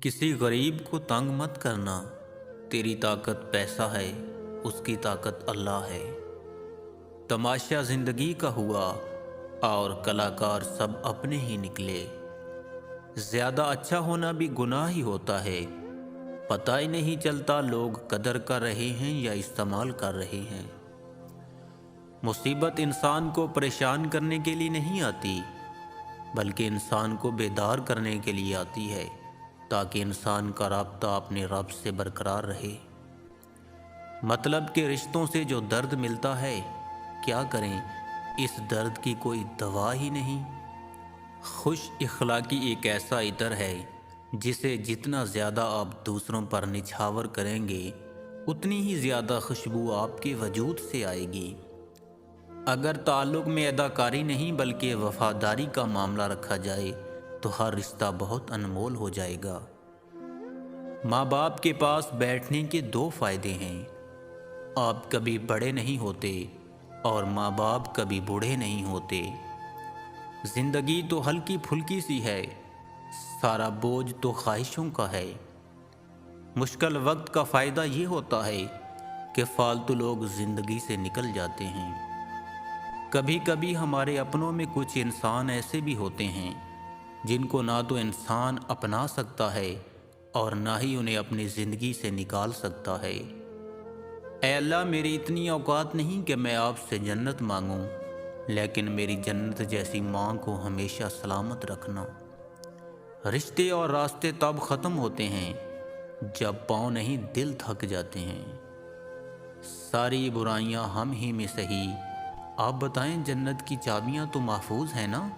किसी गरीब को तंग मत करना। तेरी ताकत पैसा है, उसकी ताकत अल्लाह है। तमाशा जिंदगी का हुआ और कलाकार सब अपने ही निकले। ज्यादा अच्छा होना भी गुनाह ही होता है। पता ही नहीं चलता लोग कदर कर रहे हैं या इस्तेमाल कर रहे हैं। मुसीबत इंसान को परेशान करने के लिए नहीं आती, बल्कि इंसान को बेदार करने के लिए आती है, ताकि इंसान का राब्ता अपने रब से बरकरार रहे। मतलब के रिश्तों से जो दर्द मिलता है, क्या करें, इस दर्द की कोई दवा ही नहीं। खुश इखलाकी एक ऐसा इतर है जिसे जितना ज़्यादा आप दूसरों पर निछावर करेंगे, उतनी ही ज़्यादा खुशबू आपके वजूद से आएगी। अगर ताल्लुक़ में अदाकारी नहीं बल्कि वफादारी का मामला रखा जाए तो हर रिश्ता बहुत अनमोल हो जाएगा। माँ बाप के पास बैठने के दो फ़ायदे हैं। आप कभी बड़े नहीं होते और माँ बाप कभी बूढ़े नहीं होते। ज़िंदगी तो हल्की फुल्की सी है, सारा बोझ तो ख्वाहिशों का है। मुश्किल वक्त का फ़ायदा ये होता है कि फालतू लोग ज़िंदगी से निकल जाते हैं। कभी कभी हमारे अपनों में कुछ इंसान ऐसे भी होते हैं जिनको ना तो इंसान अपना सकता है और ना ही उन्हें अपनी ज़िंदगी से निकाल सकता है। ऐ अल्लाह, मेरी इतनी औकात नहीं कि मैं आपसे जन्नत मांगूं, लेकिन मेरी जन्नत जैसी माँ को हमेशा सलामत रखना। रिश्ते और रास्ते तब ख़त्म होते हैं जब पाँव नहीं दिल थक जाते हैं। सारी बुराइयां हम ही में सही, आप बताएं जन्नत की चाबियां तो महफूज हैं ना।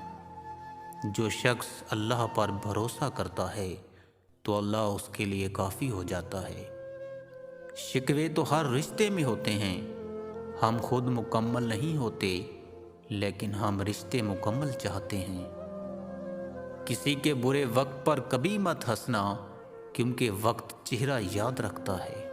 जो शख्स अल्लाह पर भरोसा करता है तो अल्लाह उसके लिए काफ़ी हो जाता है। शिकवे तो हर रिश्ते में होते हैं। हम खुद मुकम्मल नहीं होते, लेकिन हम रिश्ते मुकम्मल चाहते हैं। किसी के बुरे वक्त पर कभी मत हंसना, क्योंकि वक्त चेहरा याद रखता है।